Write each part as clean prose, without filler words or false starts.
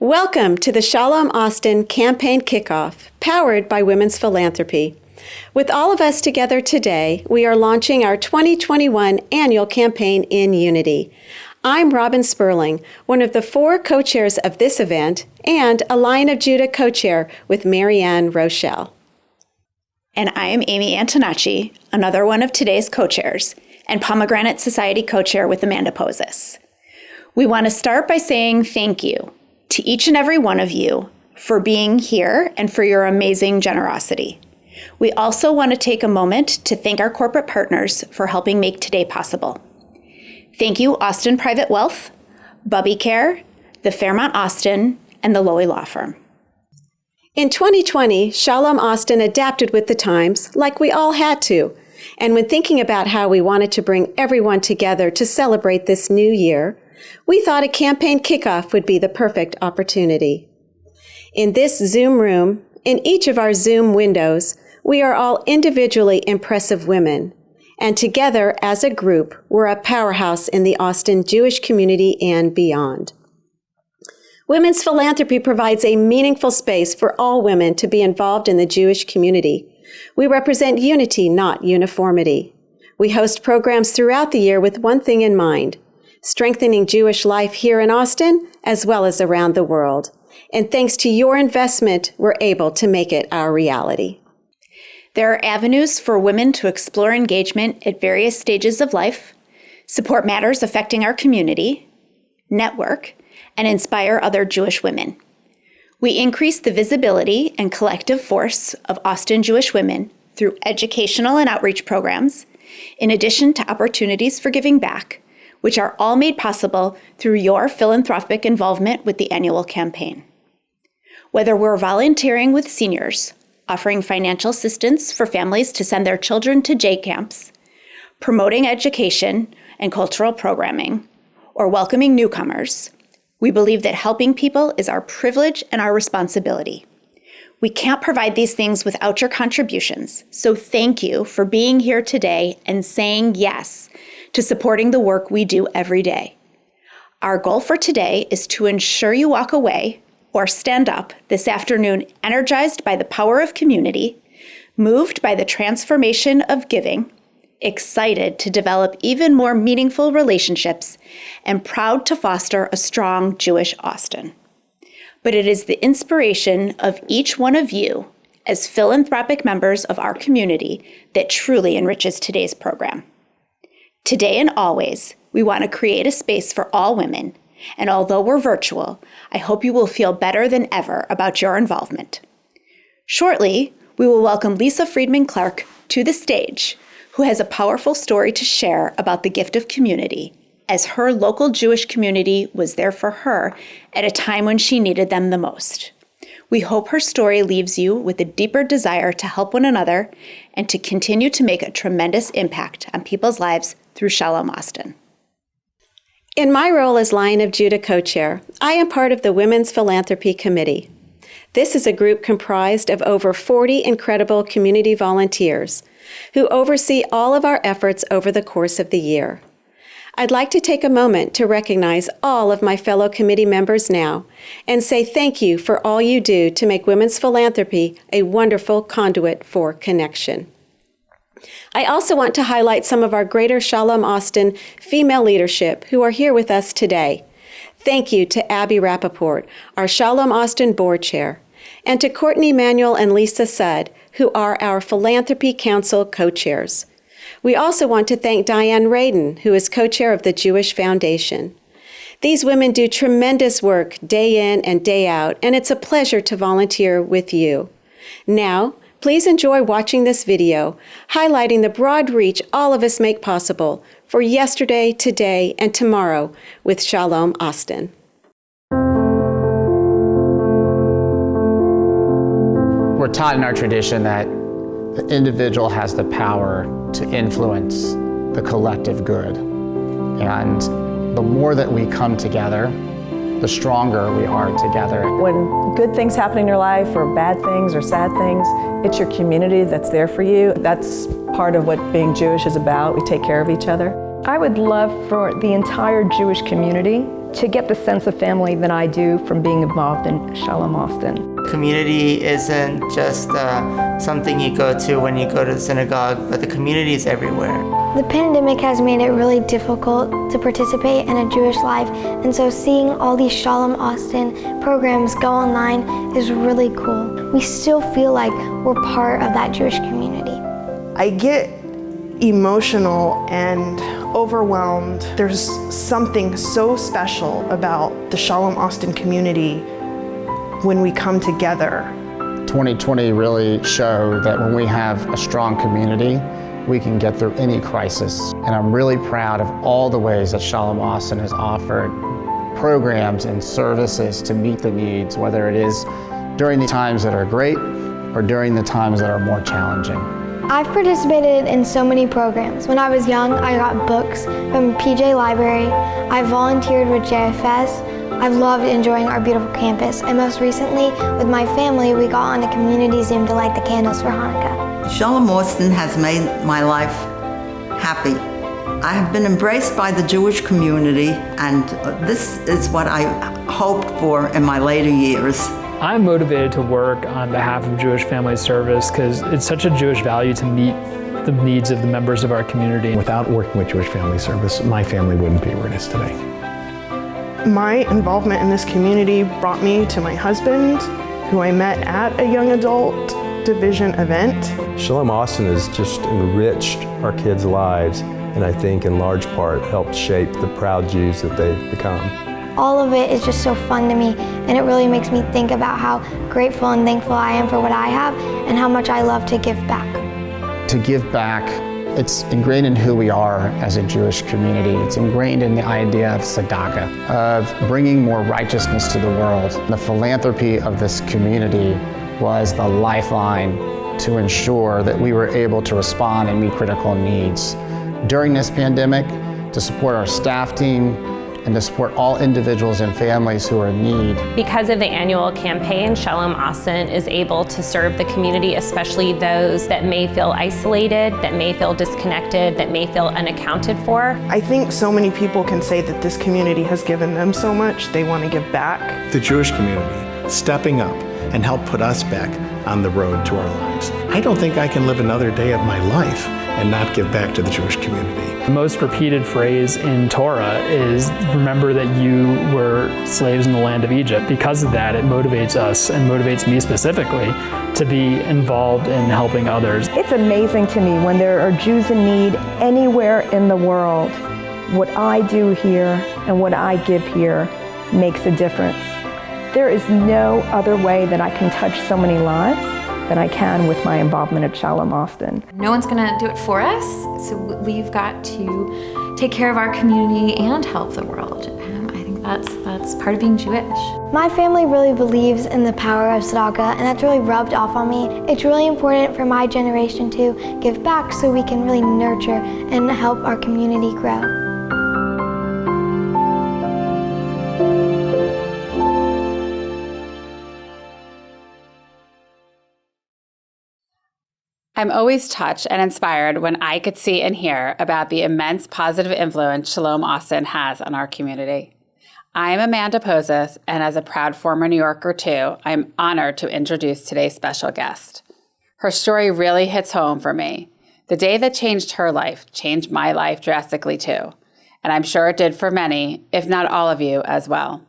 Welcome to the Shalom Austin Campaign Kickoff, powered by Women's Philanthropy. With all of us together today, we are launching our 2021 annual campaign in unity. I'm Robyn Sperling, one of the 4 co-chairs of this event, and a Lion of Judah co-chair with Marianne, Rochelle. And I am Amy Antonacci, another one of today's co-chairs, and Pomegranate Society co-chair with Amanda Pozis. We want to start by saying thank you to each and every one of you for being here and for your amazing generosity. We also want to take a moment to thank our corporate partners for helping make today possible. Thank you, Austin Private Wealth, BubbieCare, the Fairmont Austin, and the Loewy Law Firm. In 2020, Shalom Austin adapted with the times, like we all had to. And when thinking about how we wanted to bring everyone together to celebrate this new year, we thought a campaign kickoff would be the perfect opportunity. In this Zoom room, in each of our Zoom windows, we are all individually impressive women, and together as a group, we're a powerhouse in the Austin Jewish community and beyond. Women's Philanthropy provides a meaningful space for all women to be involved in the Jewish community. We represent unity, not uniformity. We host programs throughout the year with one thing in mind: strengthening Jewish life here in Austin, as well as around the world. And thanks to your investment, we're able to make it our reality. There are avenues for women to explore engagement at various stages of life, support matters affecting our community, network, and inspire other Jewish women. We increase the visibility and collective force of Austin Jewish women through educational and outreach programs, in addition to opportunities for giving back, which are all made possible through your philanthropic involvement with the annual campaign. Whether we're volunteering with seniors, offering financial assistance for families to send their children to J camps, promoting education and cultural programming, or welcoming newcomers, we believe that helping people is our privilege and our responsibility. We can't provide these things without your contributions, so thank you for being here today and saying yes to supporting the work we do every day. Our goal for today is to ensure you walk away or stand up this afternoon energized by the power of community, moved by the transformation of giving, excited to develop even more meaningful relationships, and proud to foster a strong Jewish Austin. But it is the inspiration of each one of you as philanthropic members of our community that truly enriches today's program. Today and always, we want to create a space for all women, and although we're virtual, I hope you will feel better than ever about your involvement. Shortly, we will welcome Lisa Friedman Clark to the stage, who has a powerful story to share about the gift of community, as her local Jewish community was there for her at a time when she needed them the most. We hope her story leaves you with a deeper desire to help one another and to continue to make a tremendous impact on people's lives through Shalom Austin. In my role as Lion of Judah co-chair, I am part of the Women's Philanthropy Committee. This is a group comprised of over 40 incredible community volunteers who oversee all of our efforts over the course of the year. I'd like to take a moment to recognize all of my fellow committee members now and say thank you for all you do to make Women's Philanthropy a wonderful conduit for connection. I also want to highlight some of our Greater Shalom Austin female leadership who are here with us today. Thank you to Abby Rappaport, our Shalom Austin board chair, and to Courtney Manuel and Lisa Sudd, who are our Philanthropy Council co-chairs. We also want to thank Diane Radin, who is co-chair of the Jewish Foundation. These women do tremendous work day in and day out, and it's a pleasure to volunteer with you. Now, please enjoy watching this video, highlighting the broad reach all of us make possible for yesterday, today, and tomorrow with Shalom Austin. We're taught in our tradition that the individual has the power to influence the collective good. And the more that we come together, the stronger we are together. When good things happen in your life, or bad things, or sad things, it's your community that's there for you. That's part of what being Jewish is about. We take care of each other. I would love for the entire Jewish community to get the sense of family that I do from being involved in Shalom Austin. Community isn't just something you go to when you go to the synagogue, but the community is everywhere. The pandemic has made it really difficult to participate in a Jewish life, and so seeing all these Shalom Austin programs go online is really cool. We still feel like we're part of that Jewish community. I get emotional and overwhelmed. There's something so special about the Shalom Austin community when we come together. 2020 really showed that when we have a strong community, we can get through any crisis. And I'm really proud of all the ways that Shalom Austin has offered programs and services to meet the needs, whether it is during the times that are great or during the times that are more challenging. I've participated in so many programs. When I was young, I got books from PJ Library. I volunteered with JFS. I've loved enjoying our beautiful campus. And most recently, with my family, we got on a community Zoom to light the candles for Hanukkah. Shalom Austin has made my life happy. I have been embraced by the Jewish community, and this is what I hoped for in my later years. I'm motivated to work on behalf of Jewish Family Service because it's such a Jewish value to meet the needs of the members of our community. Without working with Jewish Family Service, my family wouldn't be where it is today. My involvement in this community brought me to my husband, who I met at a young adult division event. Shalom Austin has just enriched our kids' lives, and I think in large part helped shape the proud Jews that they've become. All of it is just so fun to me, and it really makes me think about how grateful and thankful I am for what I have and how much I love to give back. To give back, it's ingrained in who we are as a Jewish community. It's ingrained in the idea of tzedakah, of bringing more righteousness to the world. The philanthropy of this community was the lifeline to ensure that we were able to respond and meet critical needs during this pandemic, to support our staff team, and to support all individuals and families who are in need. Because of the annual campaign, Shalom Austin is able to serve the community, especially those that may feel isolated, that may feel disconnected, that may feel unaccounted for. I think so many people can say that this community has given them so much, they want to give back. The Jewish community stepping up and help put us back on the road to our lives. I don't think I can live another day of my life and not give back to the Jewish community. The most repeated phrase in Torah is, remember that you were slaves in the land of Egypt. Because of that, it motivates us, and motivates me specifically, to be involved in helping others. It's amazing to me when there are Jews in need anywhere in the world. What I do here and what I give here makes a difference. There is no other way that I can touch so many lives than I can with my involvement at Shalom Austin. No one's gonna do it for us, so we've got to take care of our community and help the world. And I think that's part of being Jewish. My family really believes in the power of tzedakah, and that's really rubbed off on me. It's really important for my generation to give back so we can really nurture and help our community grow. I'm always touched and inspired when I could see and hear about the immense positive influence Shalom Austin has on our community. I'm Amanda Pozos, and as a proud former New Yorker too, I'm honored to introduce today's special guest. Her story really hits home for me. The day that changed her life changed my life drastically too, and I'm sure it did for many, if not all of you as well.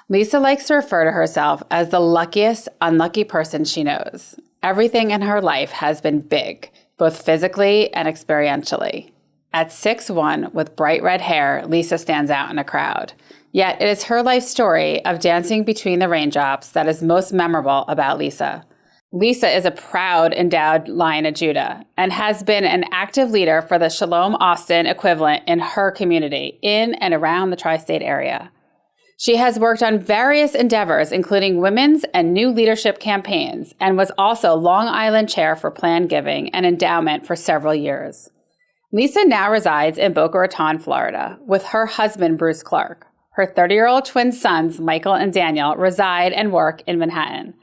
Lisa likes to refer to herself as the luckiest, unlucky person she knows. Everything in her life has been big, both physically and experientially. At 6'1", with bright red hair, Lisa stands out in a crowd. Yet it is her life story of dancing between the raindrops that is most memorable about Lisa. Lisa is a proud endowed Lion of Judah and has been an active leader for the Shalom Austin equivalent in her community, in and around the tri-state area. She has worked on various endeavors, including women's and new leadership campaigns, and was also Long Island Chair for Planned Giving and Endowment for several years. Lisa now resides in Boca Raton, Florida, with her husband, Bruce Clark. Her 30-year-old twin sons, Michael and Daniel, reside and work in Manhattan.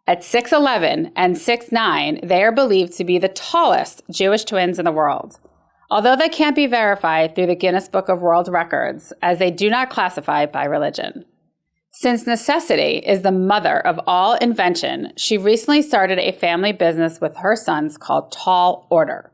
At 6'11" and 6'9", they are believed to be the tallest Jewish twins in the world. although they can't be verified through the Guinness Book of World Records, as they do not classify by religion. Since necessity is the mother of all invention, she recently started a family business with her sons called Tall Order,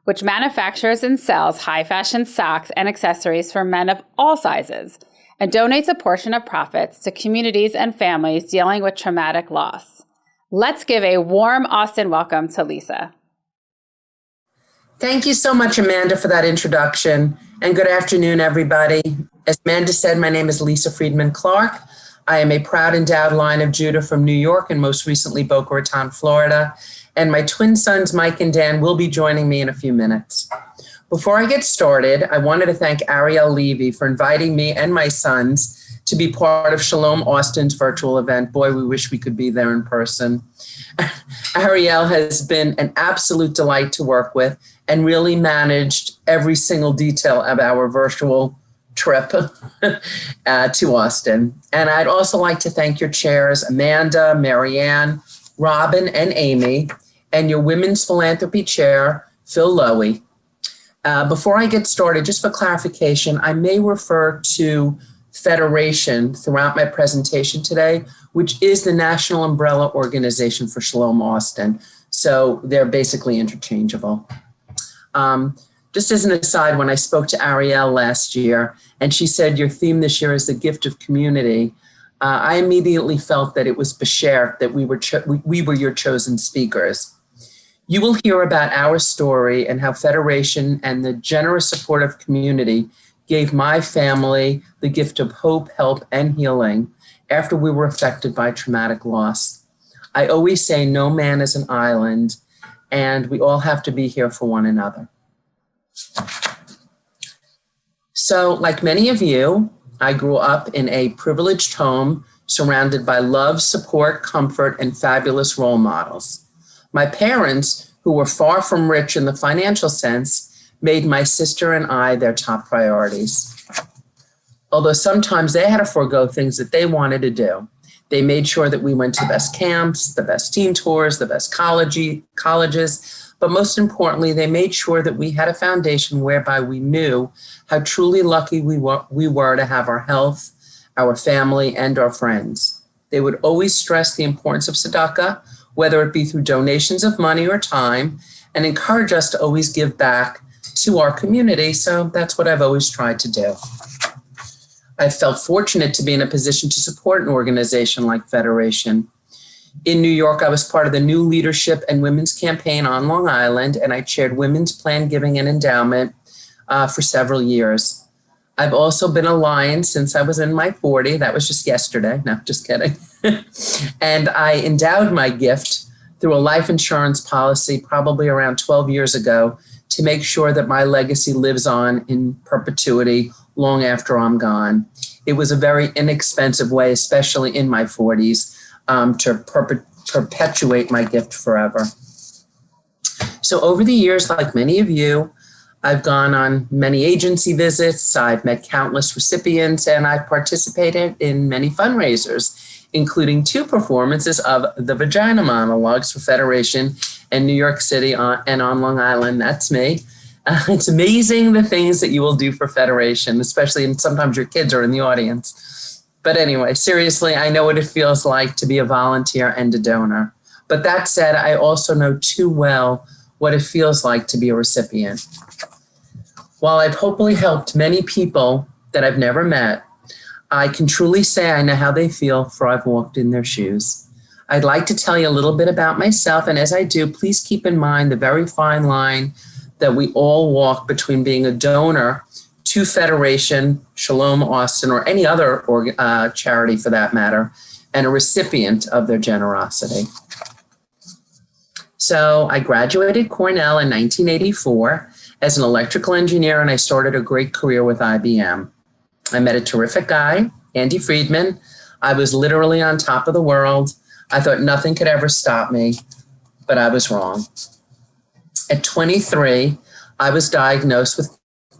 which manufactures and sells high-fashion socks and accessories for men of all sizes, and donates a portion of profits to communities and families dealing with traumatic loss. Let's give a warm Austin welcome to Lisa. Thank you so much, Amanda, for that introduction, and good afternoon, everybody. As Amanda said, my name is Lisa Friedman Clark. I am a proud endowed line of Judah from New York and most recently Boca Raton, Florida, and my twin sons, Mike and Dan, will be joining me in a few minutes. Before I get started, I wanted to thank Ariel Levy for inviting me and my sons to be part of Shalom Austin's virtual event. Boy, we wish we could be there in person. Ariel has been an absolute delight to work with and really managed every single detail of our virtual trip to Austin. And I'd also like to thank your chairs, Amanda, Marianne, Robyn, and Amy, and your Women's Philanthropy Chair, Phil Loewy. Before I get started, just for clarification, I may refer to Federation throughout my presentation today, which is the national umbrella organization for Shalom Austin. So they're basically interchangeable. Just as an aside, when I spoke to Ariel last year, and she said your theme this year is the gift of community, I immediately felt that it was b'sher, that we were your chosen speakers. You will hear about our story and how Federation and the generous supportive community gave my family the gift of hope, help, and healing after we were affected by traumatic loss. I always say no man is an island, and we all have to be here for one another. So, like many of you, I grew up in a privileged home surrounded by love, support, comfort, and fabulous role models. My parents, who were far from rich in the financial sense, made my sister and I their top priorities. Although sometimes they had to forego things that they wanted to do. They made sure that we went to the best camps, the best teen tours, the best colleges, but most importantly, they made sure that we had a foundation whereby we knew how truly lucky we were to have our health, our family, and our friends. They would always stress the importance of tzedakah, whether it be through donations of money or time, and encourage us to always give back to our community. So that's what I've always tried to do. I felt fortunate to be in a position to support an organization like Federation. In New York, I was part of the New Leadership and Women's Campaign on Long Island, and I chaired Women's Plan Giving and Endowment for several years. I've also been a Lion since I was in my 40. That was just yesterday. No, just kidding. And I endowed my gift through a life insurance policy probably around 12 years ago to make sure that my legacy lives on in perpetuity long after I'm gone. It was a very inexpensive way, especially in my 40s, to perpetuate my gift forever. So over the years, like many of you, I've gone on many agency visits, I've met countless recipients, and I've participated in many fundraisers, including 2 performances of the Vagina Monologues for Federation in New York City and on Long Island. That's me. It's amazing the things that you will do for Federation, especially, and sometimes your kids are in the audience. But anyway, seriously, I know what it feels like to be a volunteer and a donor. But that said, I also know too well what it feels like to be a recipient. While I've hopefully helped many people that I've never met, I can truly say I know how they feel, for I've walked in their shoes. I'd like to tell you a little bit about myself, and as I do, please keep in mind the very fine line that we all walk between being a donor to Federation, Shalom Austin, or any other charity for that matter, and a recipient of their generosity. So I graduated Cornell in 1984 as an electrical engineer, and I started a great career with IBM. I met a terrific guy, Andy Friedman. I was literally on top of the world. I thought nothing could ever stop me, but I was wrong. At 23, I was diagnosed with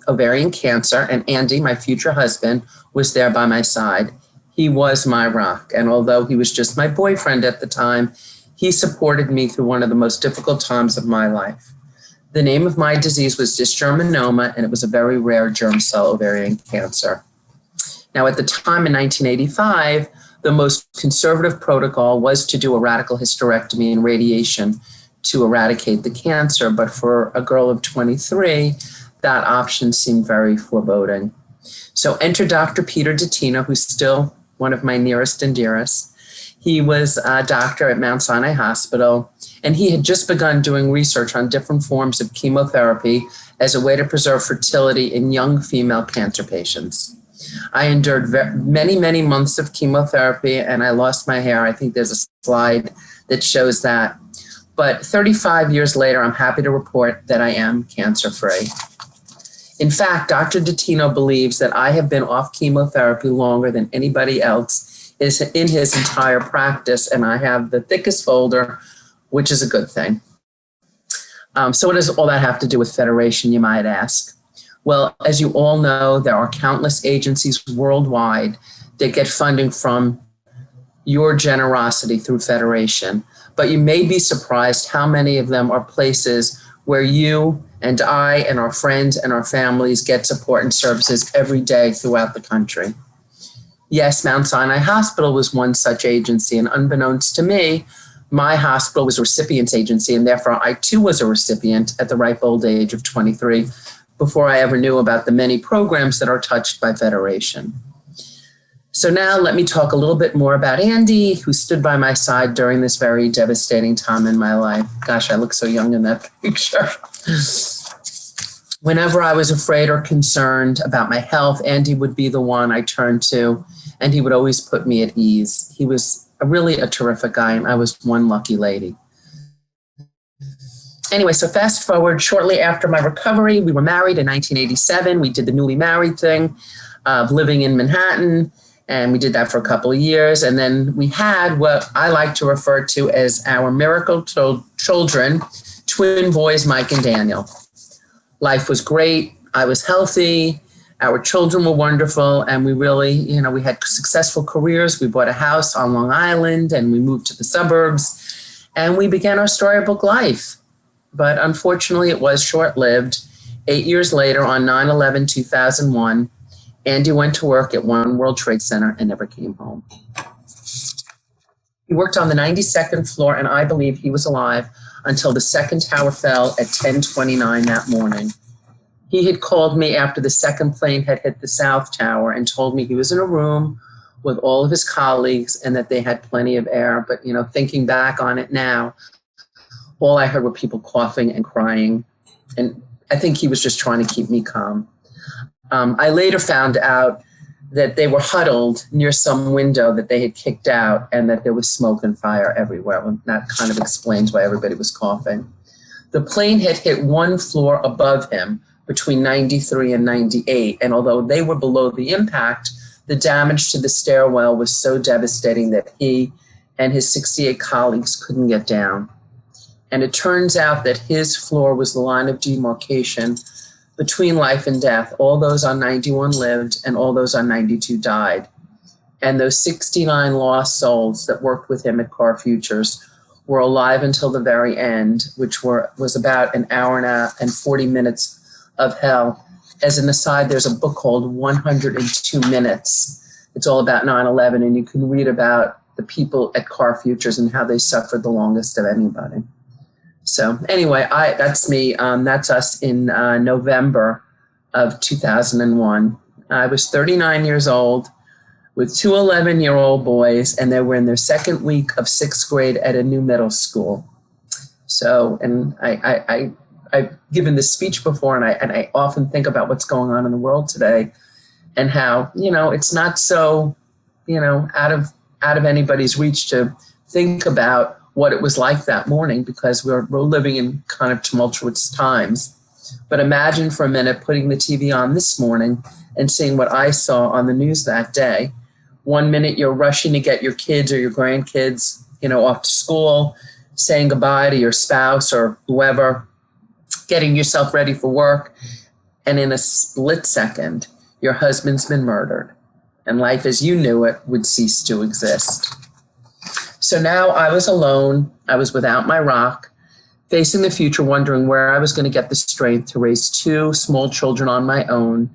ovarian cancer, and Andy, my future husband, was there by my side. He was my rock, and although he was just my boyfriend at the time, he supported me through one of the most difficult times of my life. The name of my disease was dysgerminoma, and it was a very rare germ cell ovarian cancer. Now, at the time in 1985, the most conservative protocol was to do a radical hysterectomy and radiation to eradicate the cancer. But for a girl of 23, that option seemed very foreboding. So enter Dr. Peter Dottino, who's still one of my nearest and dearest. He was a doctor at Mount Sinai Hospital, and he had just begun doing research on different forms of chemotherapy as a way to preserve fertility in young female cancer patients. I endured many, many months of chemotherapy, and I lost my hair. I think there's a slide that shows that. But 35 years later, I'm happy to report that I am cancer-free. In fact, Dr. Dottino believes that I have been off chemotherapy longer than anybody else is in his entire practice, and I have the thickest folder, which is a good thing. So what does all that have to do with Federation, you might ask? Well, as you all know, there are countless agencies worldwide that get funding from your generosity through Federation. But you may be surprised how many of them are places where you and I and our friends and our families get support and services every day throughout the country. Yes, Mount Sinai Hospital was one such agency, and unbeknownst to me, my hospital was a recipient's agency, and therefore I too was a recipient at the ripe old age of 23 before I ever knew about the many programs that are touched by Federation. So now let me talk a little bit more about Andy, who stood by my side during this very devastating time in my life. Gosh, I look so young in that picture. Whenever I was afraid or concerned about my health, Andy would be the one I turned to, and he would always put me at ease. He was really a terrific guy, and I was one lucky lady. Anyway, so fast forward, shortly after my recovery, we were married in 1987. We did the newly married thing of living in Manhattan, and we did that for a couple of years. And then we had what I like to refer to as our miracle children, twin boys, Mike and Daniel. Life was great. I was healthy. Our children were wonderful. And we really, we had successful careers. We bought a house on Long Island, and we moved to the suburbs, and we began our storybook life. But unfortunately, it was short-lived. 8 years later, on 9/11/2001, Andy went to work at One World Trade Center and never came home. He worked on the 92nd floor, and I believe he was alive until the second tower fell at 10:29 that morning. He had called me after the second plane had hit the South Tower and told me he was in a room with all of his colleagues and that they had plenty of air. But, thinking back on it now, all I heard were people coughing and crying. And I think he was just trying to keep me calm. I later found out that they were huddled near some window that they had kicked out and that there was smoke and fire everywhere. And that kind of explains why everybody was coughing. The plane had hit one floor above him between 93 and 98. And although they were below the impact, the damage to the stairwell was so devastating that he and his 68 colleagues couldn't get down. And it turns out that his floor was the line of demarcation between life and death. All those on 91 lived, and all those on 92 died. And those 69 lost souls that worked with him at Car Futures were alive until the very end, which was about an hour and 40 minutes of hell. As an aside, there's a book called 102 Minutes. It's all about 9/11, and you can read about the people at Car Futures and how they suffered the longest of anybody. So anyway, that's me. That's us in November of 2001. I was 39 years old with two 11-year-old boys, and they were in their second week of sixth grade at a new middle school. So, and I've given this speech before, and I often think about what's going on in the world today and how, it's not so, out of anybody's reach to think about what it was like that morning, because we're living in kind of tumultuous times. But imagine for a minute putting the TV on this morning and seeing what I saw on the news that day. 1 minute you're rushing to get your kids or your grandkids, off to school, saying goodbye to your spouse or whoever, getting yourself ready for work. And in a split second, your husband's been murdered, and life as you knew it would cease to exist. So now I was alone. I was without my rock. facing the future, wondering where I was going to get the strength to raise 2 small children on my own,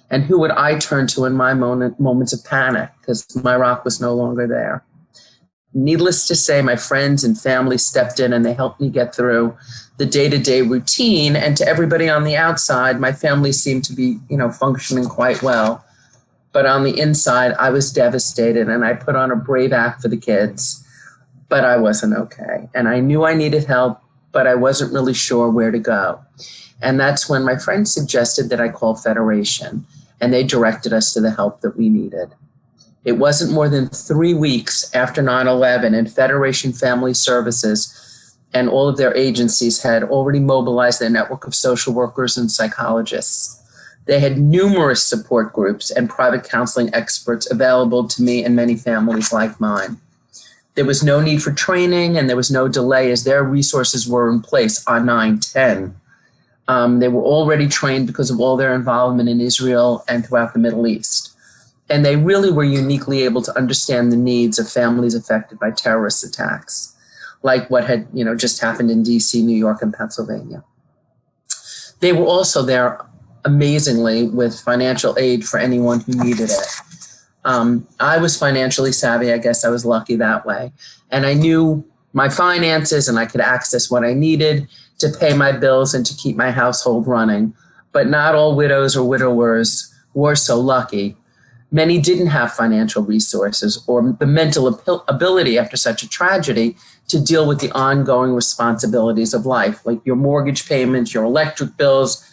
and who would I turn to in my moments of panic, because my rock was no longer there. Needless to say, my friends and family stepped in and they helped me get through the day-to-day routine. And to everybody on the outside, my family seemed to be, functioning quite well. But on the inside, I was devastated, and I put on a brave act for the kids, but I wasn't okay. And I knew I needed help, but I wasn't really sure where to go. And that's when my friend suggested that I call Federation, and they directed us to the help that we needed. It wasn't more than 3 weeks after 9/11, and Federation Family Services and all of their agencies had already mobilized their network of social workers and psychologists. They had numerous support groups and private counseling experts available to me and many families like mine. There was no need for training, and there was no delay, as their resources were in place on 9/10. They were already trained because of all their involvement in Israel and throughout the Middle East. And they really were uniquely able to understand the needs of families affected by terrorist attacks, like what had just happened in DC, New York, and Pennsylvania. They were also there, amazingly, with financial aid for anyone who needed it. I was financially savvy. I guess I was lucky that way. And I knew my finances, and I could access what I needed to pay my bills and to keep my household running. But not all widows or widowers were so lucky. Many didn't have financial resources or the mental ability after such a tragedy to deal with the ongoing responsibilities of life, like your mortgage payments, your electric bills.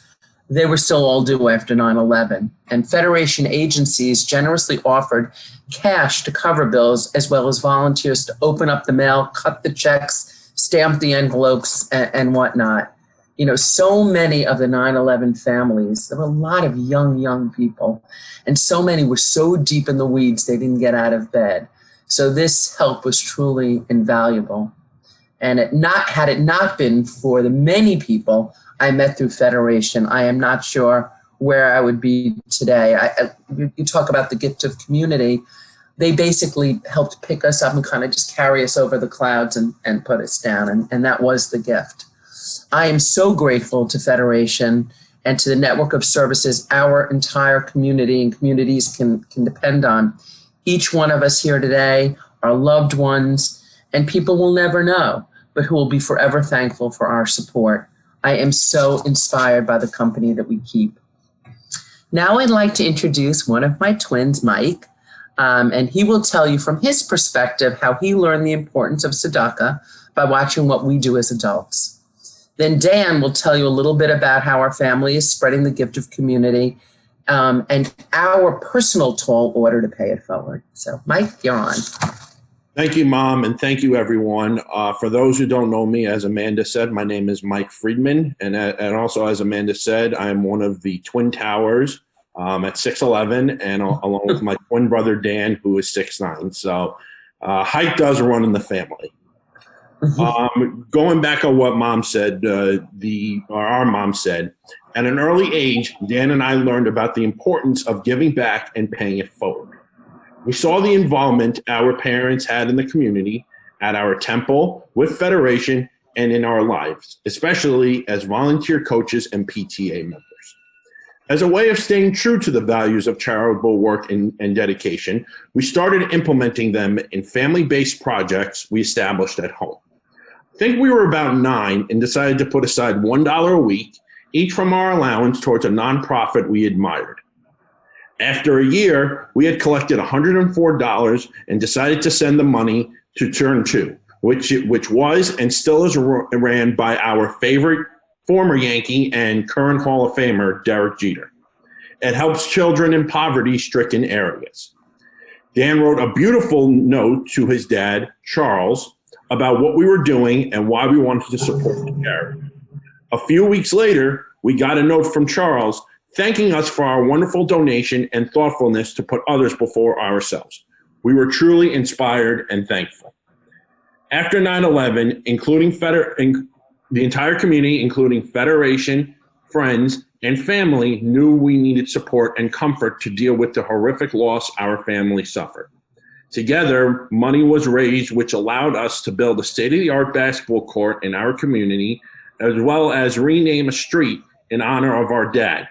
They were still all due after 9/11. And Federation agencies generously offered cash to cover bills, as well as volunteers to open up the mail, cut the checks, stamp the envelopes, and whatnot. So many of the 9/11 families, there were a lot of young people, and so many were so deep in the weeds they didn't get out of bed. So this help was truly invaluable. And had it not been for the many people I met through Federation, I am not sure where I would be today. You talk about the gift of community. They basically helped pick us up and kind of just carry us over the clouds and put us down. And that was the gift. I am so grateful to Federation and to the network of services our entire community and communities can depend on. Each one of us here today, our loved ones, and people we'll never know, but who will be forever thankful for our support. I am so inspired by the company that we keep. Now I'd like to introduce one of my twins, Mike, and he will tell you from his perspective how he learned the importance of tzedakah by watching what we do as adults. Then Dan will tell you a little bit about how our family is spreading the gift of community and our personal tall order to pay it forward. So Mike, you're on. Thank you, Mom, and thank you, everyone. For those who don't know me, as Amanda said, my name is Mike Friedman, and also, as Amanda said, I am one of the Twin Towers at 6'11", and along with my twin brother, Dan, who is 6'9". So height does run in the family. Going back on what Mom said, our mom said, at an early age, Dan and I learned about the importance of giving back and paying it forward. We saw the involvement our parents had in the community, at our temple, with Federation, and in our lives, especially as volunteer coaches and PTA members. As a way of staying true to the values of charitable work and dedication, we started implementing them in family-based projects we established at home. I think we were about 9 and decided to put aside $1 a week, each from our allowance, towards a nonprofit we admired. After a year, we had collected $104 and decided to send the money to Turn 2, which was and still is ran by our favorite former Yankee and current Hall of Famer, Derek Jeter. It helps children in poverty-stricken areas. Dan wrote a beautiful note to his dad, Charles, about what we were doing and why we wanted to support the charity. A few weeks later, we got a note from Charles thanking us for our wonderful donation and thoughtfulness to put others before ourselves. We were truly inspired and thankful. After 9/11, the entire community, including Federation, friends, and family, knew we needed support and comfort to deal with the horrific loss our family suffered. Together, money was raised, which allowed us to build a state-of-the-art basketball court in our community, as well as rename a street in honor of our dad.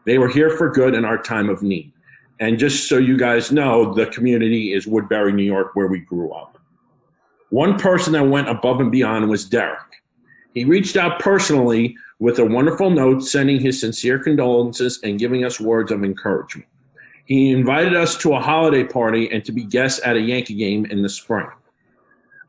They were here for good in our time of need. And just so you guys know, the community is Woodbury, New York, where we grew up. One person that went above and beyond was Derek. He reached out personally with a wonderful note, sending his sincere condolences and giving us words of encouragement. He invited us to a holiday party and to be guests at a Yankee game in the spring.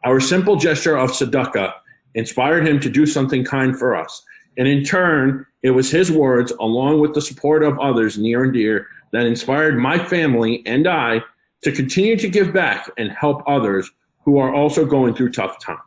Our simple gesture of tzedakah inspired him to do something kind for us. And in turn, it was his words, along with the support of others near and dear, that inspired my family and I to continue to give back and help others who are also going through tough times.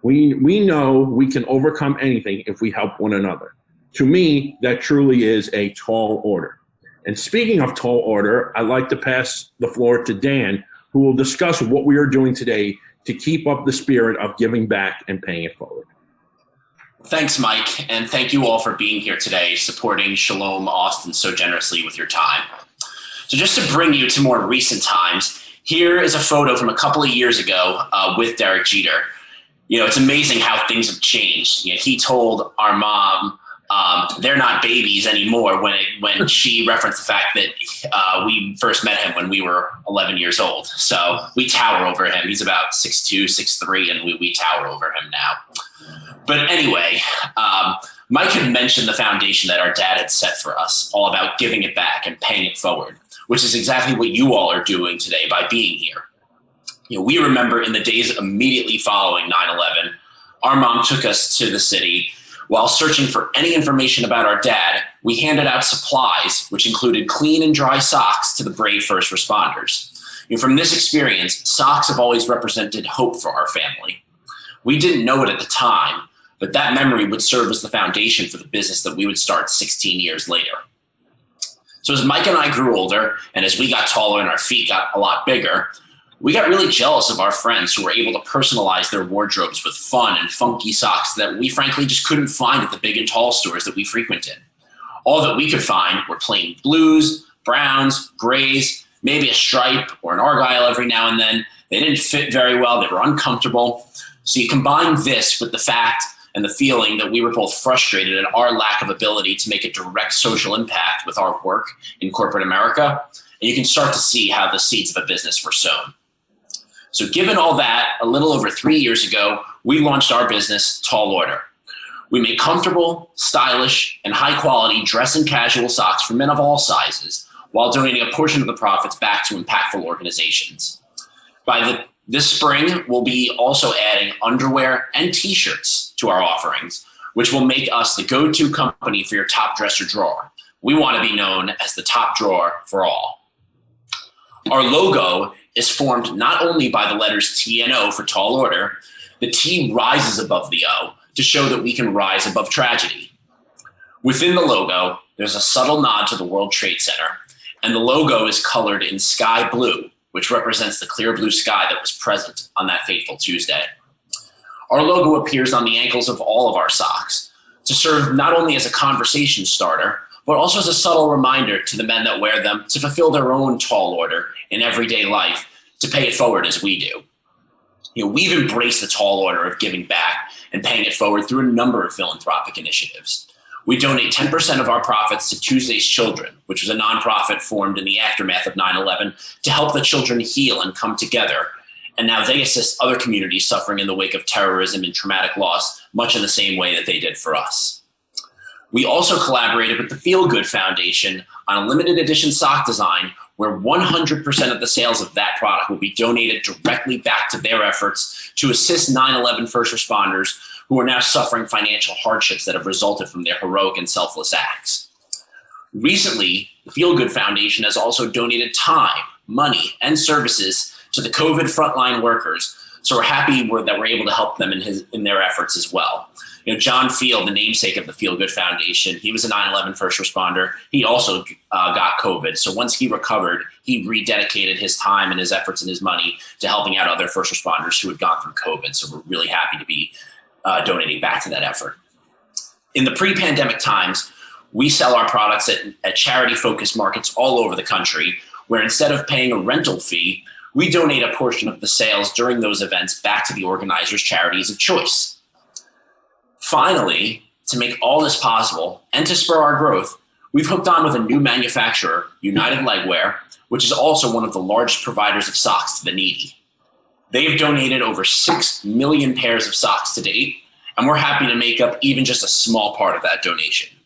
We know we can overcome anything if we help one another. To me, that truly is a tall order. And speaking of tall order, I'd like to pass the floor to Dan, who will discuss what we are doing today to keep up the spirit of giving back and paying it forward. Thanks, Mike, and thank you all for being here today, supporting Shalom Austin so generously with your time. So just to bring you to more recent times, here is a photo from a couple of years ago with Derek Jeter. You know, it's amazing how things have changed. You know, he told our mom they're not babies anymore when she referenced the fact that we first met him when we were 11 years old. So we tower over him. He's about 6'2", 6'3", and we tower over him now. But anyway, Mike had mentioned the foundation that our dad had set for us, all about giving it back and paying it forward, which is exactly what you all are doing today by being here. You know, we remember in the days immediately following 9/11, our mom took us to the city. While searching for any information about our dad, we handed out supplies, which included clean and dry socks to the brave first responders. You know, from this experience, socks have always represented hope for our family. We didn't know it at the time, but that memory would serve as the foundation for the business that we would start 16 years later. So as Mike and I grew older, and as we got taller and our feet got a lot bigger, we got really jealous of our friends who were able to personalize their wardrobes with fun and funky socks that we frankly just couldn't find at the big and tall stores that we frequented. All that we could find were plain blues, browns, grays, maybe a stripe or an argyle every now and then. They didn't fit very well. They were uncomfortable. So you combine this with the fact and the feeling that we were both frustrated at our lack of ability to make a direct social impact with our work in corporate America, and you can start to see how the seeds of a business were sown. So given all that, a little over 3 years ago, we launched our business, Tall Order. We make comfortable, stylish, and high-quality dress and casual socks for men of all sizes, while donating a portion of the profits back to impactful organizations. This spring, we'll be also adding underwear and T-shirts to our offerings, which will make us the go-to company for your top dresser drawer. We want to be known as the top drawer for all. Our logo is formed not only by the letters T and O for Tall Order. The T rises above the O to show that we can rise above tragedy. Within the logo, there's a subtle nod to the World Trade Center, and the logo is colored in sky blue, which represents the clear blue sky that was present on that fateful Tuesday. Our logo appears on the ankles of all of our socks to serve not only as a conversation starter, but also as a subtle reminder to the men that wear them to fulfill their own tall order in everyday life, to pay it forward as we do. You know, we've embraced the tall order of giving back and paying it forward through a number of philanthropic initiatives. We donate 10% of our profits to Tuesday's Children, which was a nonprofit formed in the aftermath of 9/11 to help the children heal and come together. And now they assist other communities suffering in the wake of terrorism and traumatic loss, much in the same way that they did for us. We also collaborated with the Feel Good Foundation on a limited edition sock design where 100% of the sales of that product will be donated directly back to their efforts to assist 9/11 first responders who are now suffering financial hardships that have resulted from their heroic and selfless acts. Recently, the Feel Good Foundation has also donated time, money, and services to the COVID frontline workers, so we're happy that we're able to help them in their efforts as well. You know, John Field, the namesake of the Feel Good Foundation, he was a 9/11 first responder. He also got COVID. So once he recovered, he rededicated his time and his efforts and his money to helping out other first responders who had gone through COVID. So we're really happy to be donating back to that effort. In the pre-pandemic times, we sell our products at charity-focused markets all over the country, where instead of paying a rental fee, we donate a portion of the sales during those events back to the organizers' charities of choice. Finally, to make all this possible and to spur our growth, we've hooked on with a new manufacturer, United Legwear, which is also one of the largest providers of socks to the needy. They've donated over 6 million pairs of socks to date, and we're happy to make up even just a small part of that donation.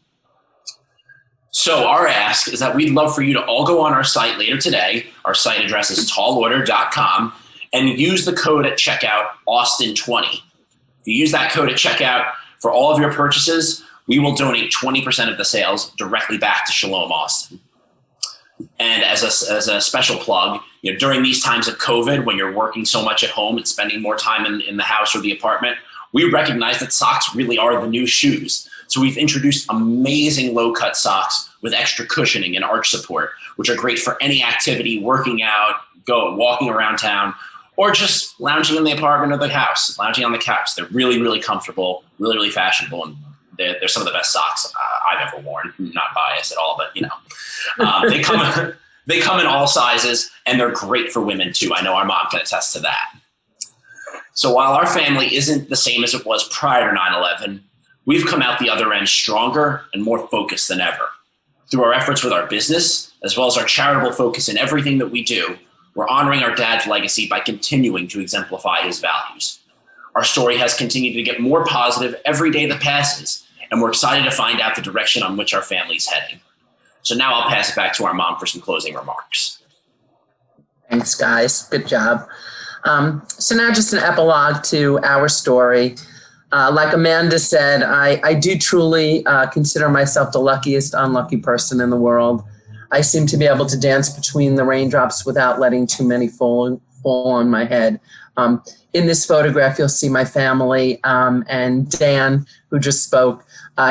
So our ask is that we'd love for you to all go on our site later today. Our site address is tallorder.com, and use the code at checkout, Austin20. If you use that code at checkout for all of your purchases, we will donate 20% of the sales directly back to Shalom Austin. And as a special plug, during these times of COVID, when you're working so much at home and spending more time in the house or the apartment, we recognize that socks really are the new shoes. So we've introduced amazing low-cut socks with extra cushioning and arch support, which are great for any activity, working out, walking around town, or just lounging in the apartment or the house, lounging on the couch. They're really, really comfortable, really, really fashionable, and they're some of the best socks I've ever worn. I'm not biased at all, but they come in all sizes, and they're great for women too. I know our mom can attest to that. So while our family isn't the same as it was prior to 9/11, we've come out the other end stronger and more focused than ever. Through our efforts with our business, as well as our charitable focus in everything that we do, we're honoring our dad's legacy by continuing to exemplify his values. Our story has continued to get more positive every day that passes, and we're excited to find out the direction on which our family's heading. So now I'll pass it back to our mom for some closing remarks. Thanks, guys. Good job. So now just an epilogue to our story. Like Amanda said, I do truly consider myself the luckiest unlucky person in the world. I seem to be able to dance between the raindrops without letting too many fall on my head. In this photograph, you'll see my family and Dan, who just spoke.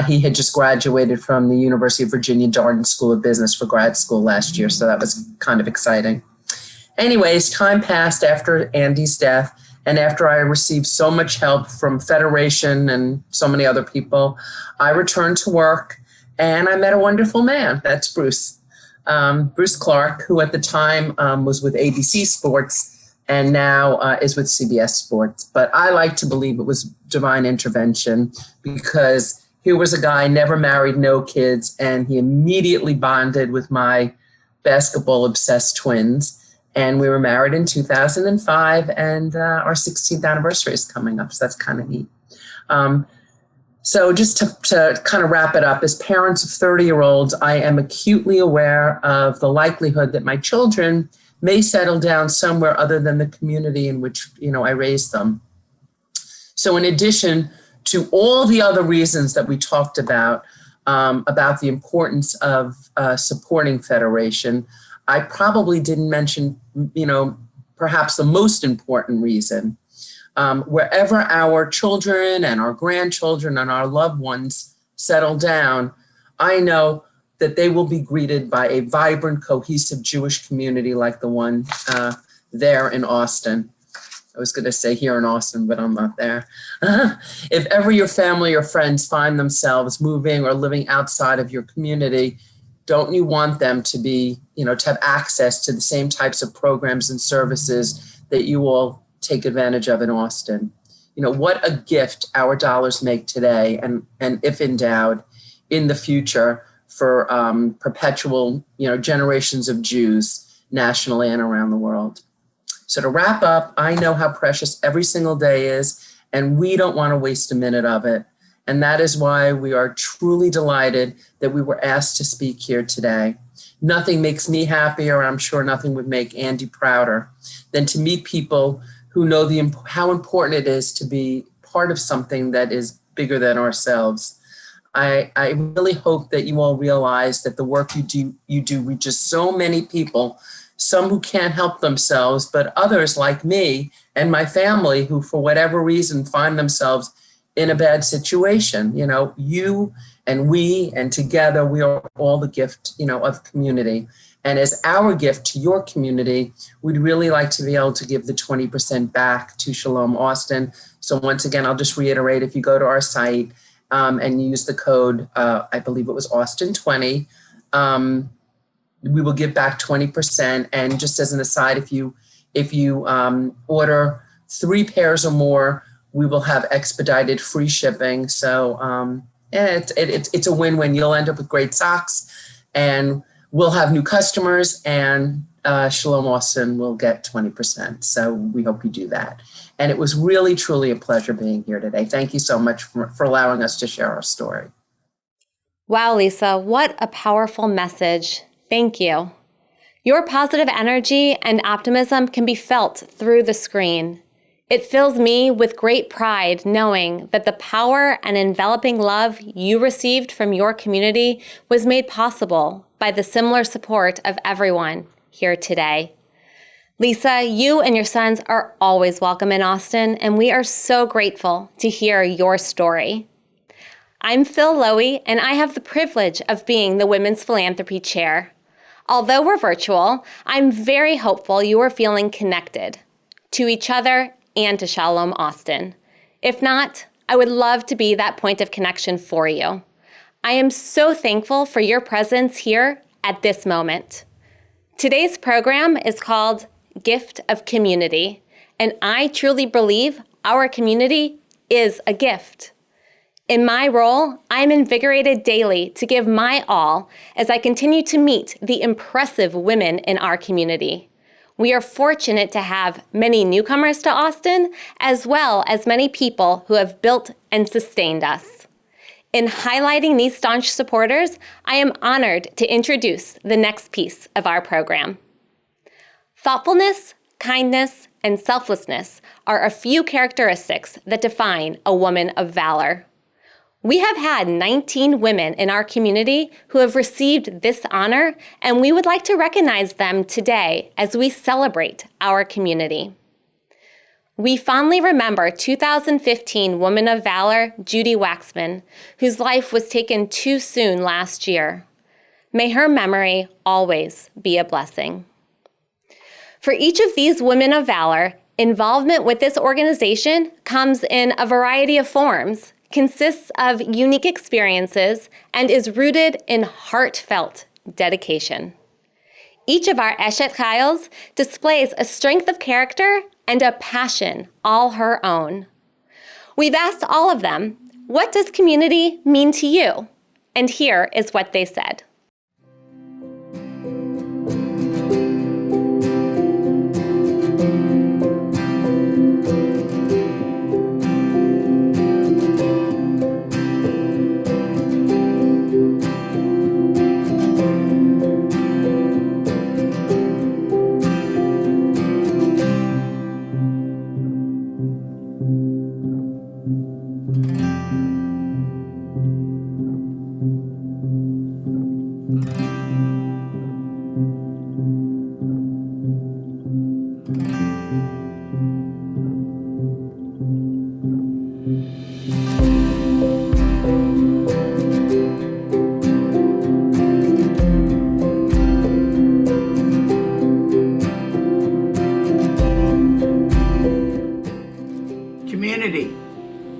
He had just graduated from the University of Virginia Darden School of Business for grad school last year, so that was kind of exciting. Anyways, time passed after Andy's death, and after I received so much help from Federation and so many other people, I returned to work, and I met a wonderful man. That's Bruce. Bruce Clark, who at the time was with ABC Sports and now is with CBS Sports. But I like to believe it was divine intervention, because here was a guy never married, no kids, and he immediately bonded with my basketball-obsessed twins. And we were married in 2005, and our 16th anniversary is coming up, so that's kind of neat. So just to kind of wrap it up, as parents of 30-year-olds, I am acutely aware of the likelihood that my children may settle down somewhere other than the community in which I raised them. So in addition to all the other reasons that we talked about the importance of supporting Federation, I probably didn't mention, perhaps the most important reason. Wherever our children and our grandchildren and our loved ones settle down, I know that they will be greeted by a vibrant, cohesive Jewish community like the one there in Austin. I was going to say here in Austin, but I'm not there. If ever your family or friends find themselves moving or living outside of your community, don't you want them to be, to have access to the same types of programs and services that you all take advantage of in Austin? What a gift our dollars make today, and if endowed in the future for perpetual, generations of Jews nationally and around the world. So to wrap up, I know how precious every single day is, and we don't want to waste a minute of it. And that is why we are truly delighted that we were asked to speak here today. Nothing makes me happier, I'm sure nothing would make Andy prouder, than to meet people who know how important it is to be part of something that is bigger than ourselves. I really hope that you all realize that the work you do reaches so many people, some who can't help themselves, but others like me and my family who, for whatever reason, find themselves in a bad situation. You and we, and together we are all the gift, of community. And as our gift to your community, we'd really like to be able to give the 20% back to Shalom Austin. So once again, I'll just reiterate, if you go to our site and use the code, I believe it was Austin20, we will give back 20%. And just as an aside, if you If you order 3 pairs or more, we will have expedited free shipping. So it's a win-win. You'll end up with great socks, and we'll have new customers, and Shalom Austin will get 20%. So we hope you do that. And it was really, truly a pleasure being here today. Thank you so much for allowing us to share our story. Wow, Lisa, what a powerful message. Thank you. Your positive energy and optimism can be felt through the screen. It fills me with great pride knowing that the power and enveloping love you received from your community was made possible by the similar support of everyone here today. Lisa, you and your sons are always welcome in Austin, and we are so grateful to hear your story. I'm Phil Loewy, and I have the privilege of being the Women's Philanthropy Chair. Although we're virtual, I'm very hopeful you are feeling connected to each other and to Shalom Austin. If not, I would love to be that point of connection for you. I am so thankful for your presence here at this moment. Today's program is called Gift of Community, and I truly believe our community is a gift. In my role, I'm invigorated daily to give my all as I continue to meet the impressive women in our community. We are fortunate to have many newcomers to Austin, as well as many people who have built and sustained us. In highlighting these staunch supporters, I am honored to introduce the next piece of our program. Thoughtfulness, kindness, and selflessness are a few characteristics that define a woman of valor. We have had 19 women in our community who have received this honor, and we would like to recognize them today as we celebrate our community. We fondly remember 2015 Woman of Valor, Judy Waxmanz, whose life was taken too soon last year. May her memory always be a blessing. For each of these women of valor, involvement with this organization comes in a variety of forms, consists of unique experiences, and is rooted in heartfelt dedication. Each of our Eshet Chayils displays a strength of character and a passion all her own. We've asked all of them, what does community mean to you? And here is what they said.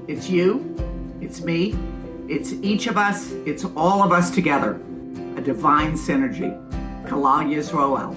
It's you, it's me, it's each of us, it's all of us together. A divine synergy. Kalal Yisroel.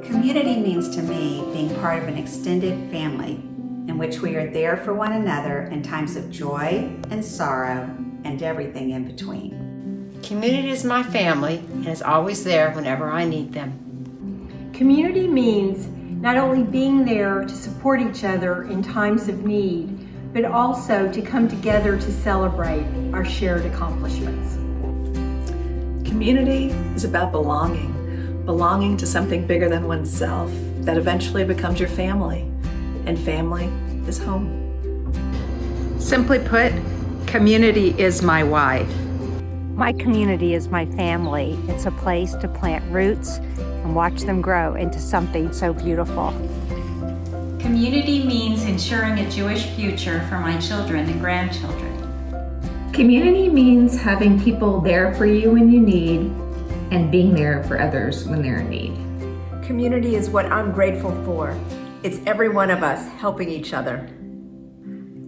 Community means to me being part of an extended family in which we are there for one another in times of joy and sorrow and everything in between. Community is my family and is always there whenever I need them. Community means not only being there to support each other in times of need, but also to come together to celebrate our shared accomplishments. Community is about belonging to something bigger than oneself that eventually becomes your family, and family is home. Simply put, community is my why. My community is my family. It's a place to plant roots and watch them grow into something so beautiful. Community means ensuring a Jewish future for my children and grandchildren. Community means having people there for you when you need and being there for others when they're in need. Community is what I'm grateful for. It's every one of us helping each other.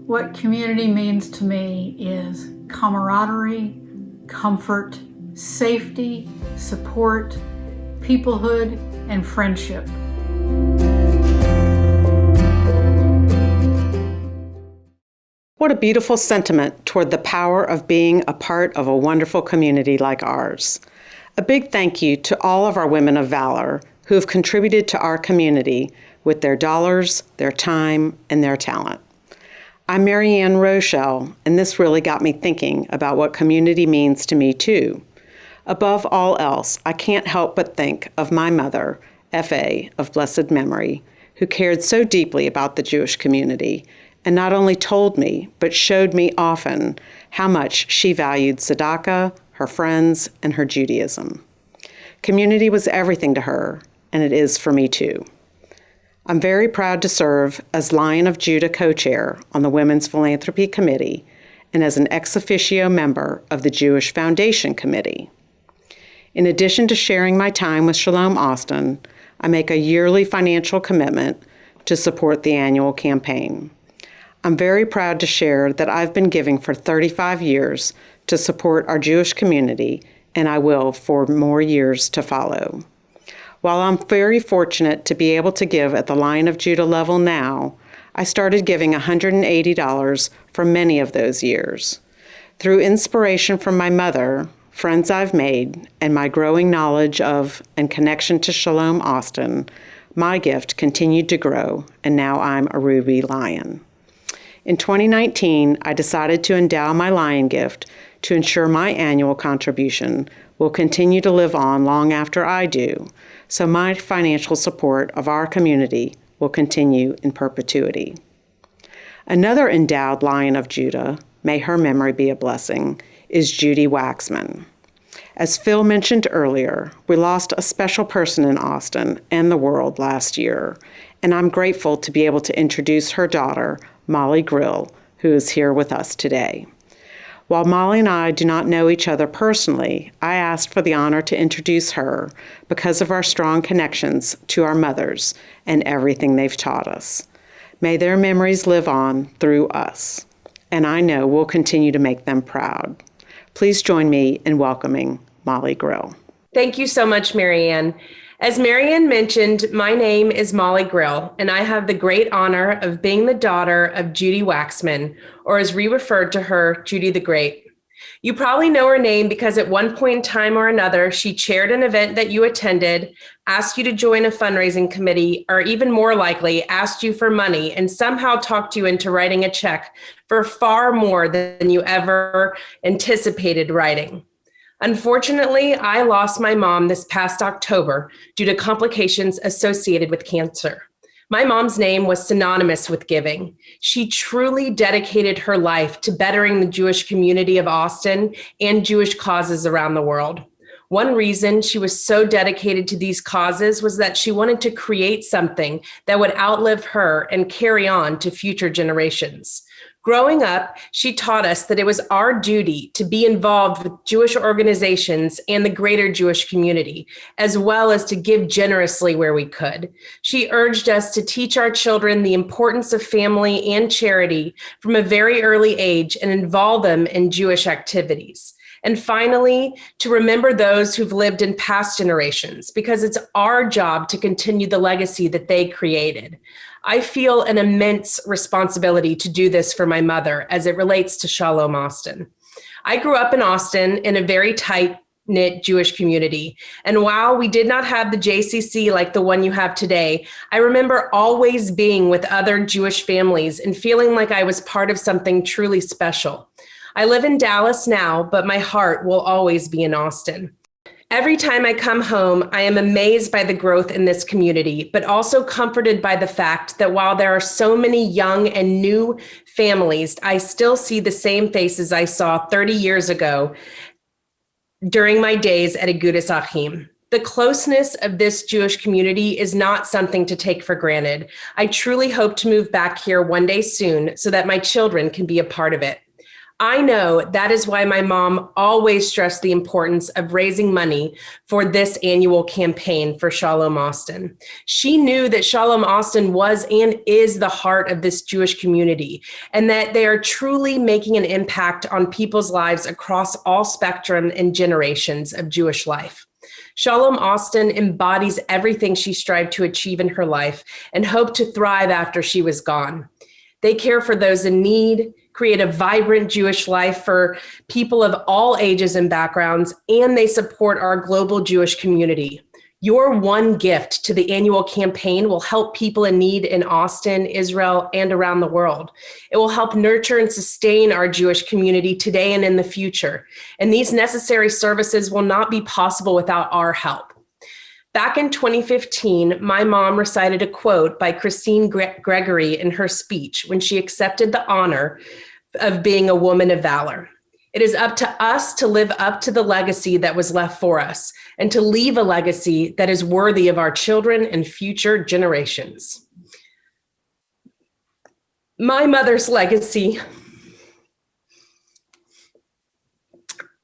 What community means to me is camaraderie, comfort, safety, support, peoplehood, and friendship. What a beautiful sentiment toward the power of being a part of a wonderful community like ours. A big thank you to all of our women of valor who have contributed to our community with their dollars, their time, and their talent. I'm Marianne Rochelle, and this really got me thinking about what community means to me too. Above all else, I can't help but think of my mother, F.A. of blessed memory, who cared so deeply about the Jewish community and not only told me, but showed me often how much she valued tzedakah, her friends, and her Judaism. Community was everything to her, and it is for me too. I'm very proud to serve as Lion of Judah co-chair on the Women's Philanthropy Committee and as an ex officio member of the Jewish Foundation Committee. In addition to sharing my time with Shalom Austin, I make a yearly financial commitment to support the annual campaign. I'm very proud to share that I've been giving for 35 years to support our Jewish community, and I will for more years to follow. While I'm very fortunate to be able to give at the Lion of Judah level now, I started giving $180 for many of those years. Through inspiration from my mother, friends I've made, and my growing knowledge of and connection to Shalom Austin, my gift continued to grow, and now I'm a Ruby Lion. In 2019, I decided to endow my Lion gift to ensure my annual contribution will continue to live on long after I do, so my financial support of our community will continue in perpetuity. Another endowed Lion of Judah, may her memory be a blessing, is Judy Waxmanz. As Phil mentioned earlier, we lost a special person in Austin and the world last year, and I'm grateful to be able to introduce her daughter, Molly Grill, who is here with us today. While Molly and I do not know each other personally, I asked for the honor to introduce her because of our strong connections to our mothers and everything they've taught us. May their memories live on through us, and I know we'll continue to make them proud. Please join me in welcoming Molly Grill. Thank you so much, Marianne. As Marianne mentioned, my name is Molly Grill, and I have the great honor of being the daughter of Judy Waxmanz, or as we referred to her, Judy the Great. You probably know her name because at one point in time or another, she chaired an event that you attended, asked you to join a fundraising committee, or even more likely, asked you for money and somehow talked you into writing a check for far more than you ever anticipated writing. Unfortunately, I lost my mom this past October due to complications associated with cancer. My mom's name was synonymous with giving. She truly dedicated her life to bettering the Jewish community of Austin and Jewish causes around the world. One reason she was so dedicated to these causes was that she wanted to create something that would outlive her and carry on to future generations. Growing up, she taught us that it was our duty to be involved with Jewish organizations and the greater Jewish community, as well as to give generously where we could. She urged us to teach our children the importance of family and charity from a very early age and involve them in Jewish activities. And finally, to remember those who've lived in past generations, because it's our job to continue the legacy that they created. I feel an immense responsibility to do this for my mother as it relates to Shalom Austin. I grew up in Austin in a very tight-knit Jewish community. And while we did not have the JCC like the one you have today, I remember always being with other Jewish families and feeling like I was part of something truly special. I live in Dallas now, but my heart will always be in Austin. Every time I come home, I am amazed by the growth in this community, but also comforted by the fact that while there are so many young and new families, I still see the same faces I saw 30 years ago during my days at Agudas Achim. The closeness of this Jewish community is not something to take for granted. I truly hope to move back here one day soon so that my children can be a part of it. I know that is why my mom always stressed the importance of raising money for this annual campaign for Shalom Austin. She knew that Shalom Austin was and is the heart of this Jewish community, and that they are truly making an impact on people's lives across all spectrum and generations of Jewish life. Shalom Austin embodies everything she strived to achieve in her life and hoped to thrive after she was gone. They care for those in need, create a vibrant Jewish life for people of all ages and backgrounds, and they support our global Jewish community. Your one gift to the annual campaign will help people in need in Austin, Israel, and around the world. It will help nurture and sustain our Jewish community today and in the future. And these necessary services will not be possible without our help. Back in 2015, my mom recited a quote by Christine Gregory in her speech when she accepted the honor of being a woman of valor. It is up to us to live up to the legacy that was left for us and to leave a legacy that is worthy of our children and future generations. My mother's legacy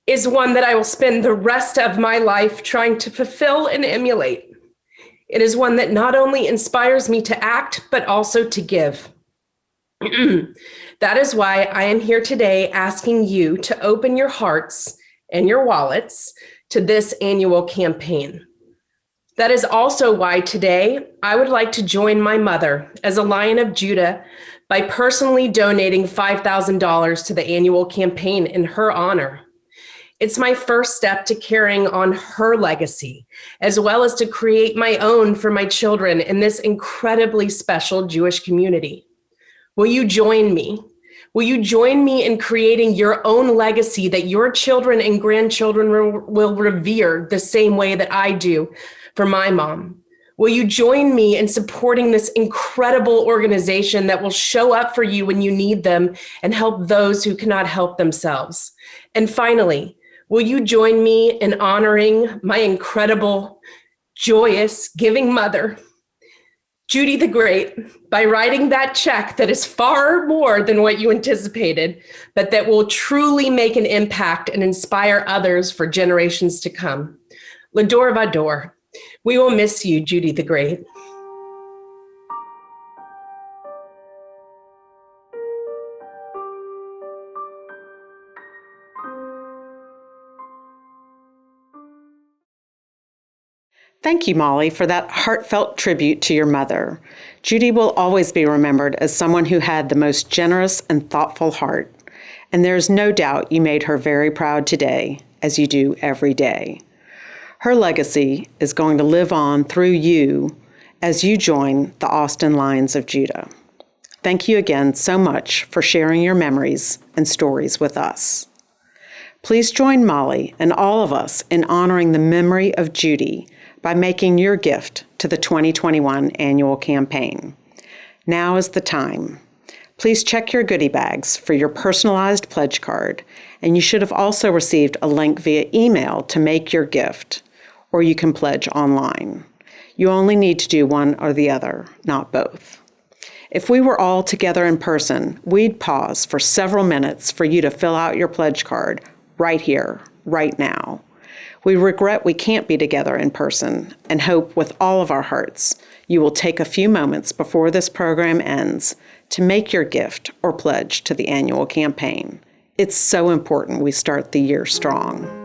is one that I will spend the rest of my life trying to fulfill and emulate. It is one that not only inspires me to act, but also to give. That is why I am here today asking you to open your hearts and your wallets to this annual campaign. That is also why today I would like to join my mother as a Lion of Judah by personally donating $5,000 to the annual campaign in her honor. It's my first step to carrying on her legacy, as well as to create my own for my children in this incredibly special Jewish community. Will you join me? Will you join me in creating your own legacy that your children and grandchildren will revere the same way that I do for my mom? Will you join me in supporting this incredible organization that will show up for you when you need them and help those who cannot help themselves? And finally, will you join me in honoring my incredible, joyous, giving mother, Judy the Great, by writing that check that is far more than what you anticipated, but that will truly make an impact and inspire others for generations to come? L'ador vador. We will miss you, Judy the Great. Thank you, Molly, for that heartfelt tribute to your mother. Judy will always be remembered as someone who had the most generous and thoughtful heart. And there's no doubt you made her very proud today, as you do every day. Her legacy is going to live on through you as you join the Austin Lions of Judah. Thank you again so much for sharing your memories and stories with us. Please join Molly and all of us in honoring the memory of Judy by making your gift to the 2021 annual campaign. Now is the time. Please check your goodie bags for your personalized pledge card, and you should have also received a link via email to make your gift, or you can pledge online. You only need to do one or the other, not both. If we were all together in person, we'd pause for several minutes for you to fill out your pledge card right here, right now. We regret we can't be together in person and hope with all of our hearts you will take a few moments before this program ends to make your gift or pledge to the annual campaign. It's so important we start the year strong.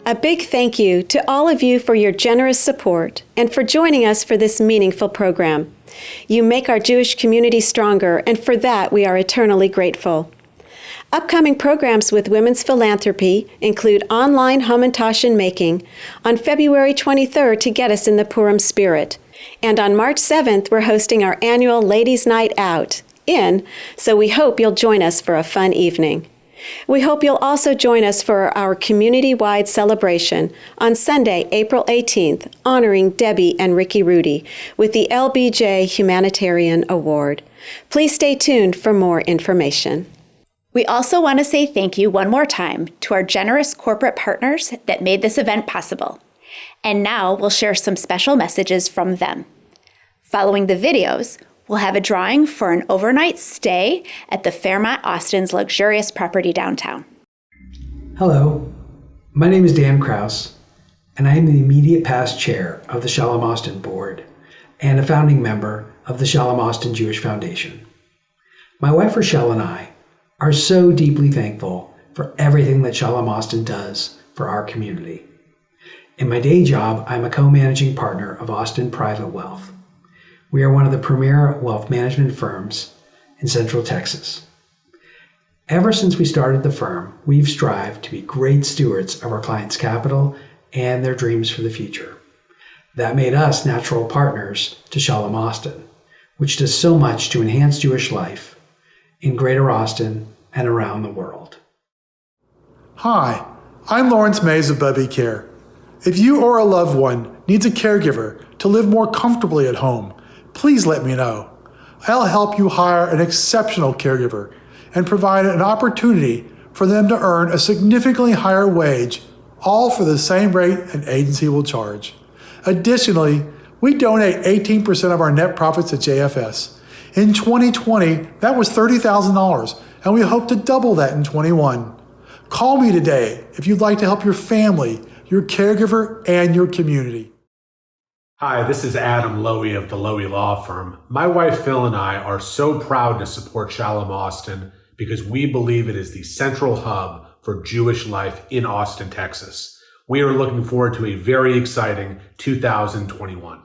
A big thank you to all of you for your generous support and for joining us for this meaningful program. You make our Jewish community stronger, and for that we are eternally grateful. Upcoming programs with Women's Philanthropy include online Hamantaschen making on February 23rd to get us in the Purim spirit. And on March 7th, we're hosting our annual Ladies' Night Out so we hope you'll join us for a fun evening. We hope you'll also join us for our community-wide celebration on Sunday, April 18th, honoring Debbie and Ricky Rudy with the LBJ Humanitarian Award. Please stay tuned for more information. We also want to say thank you one more time to our generous corporate partners that made this event possible. And now we'll share some special messages from them. Following the videos, we'll have a drawing for an overnight stay at the Fairmont Austin's luxurious property downtown. Hello, my name is Dan Kraus, and I am the immediate past chair of the Shalom Austin Board and a founding member of the Shalom Austin Jewish Foundation. My wife Rochelle and I are so deeply thankful for everything that Shalom Austin does for our community. In my day job, I'm a co-managing partner of Austin Private Wealth. We are one of the premier wealth management firms in Central Texas. Ever since we started the firm, we've strived to be great stewards of our clients' capital and their dreams for the future. That made us natural partners to Shalom Austin, which does so much to enhance Jewish life in Greater Austin and around the world. Hi, I'm Lawrence Mays of BubbieCare. If you or a loved one needs a caregiver to live more comfortably at home, please let me know. I'll help you hire an exceptional caregiver and provide an opportunity for them to earn a significantly higher wage, all for the same rate an agency will charge. Additionally, we donate 18% of our net profits to JFS. In 2020, that was $30,000, and we hope to double that in 21. Call me today if you'd like to help your family, your caregiver, and your community. Hi, this is Adam Loewy of the Loewy Law Firm. My wife Phil and I are so proud to support Shalom Austin because we believe it is the central hub for Jewish life in Austin, Texas. We are looking forward to a very exciting 2021.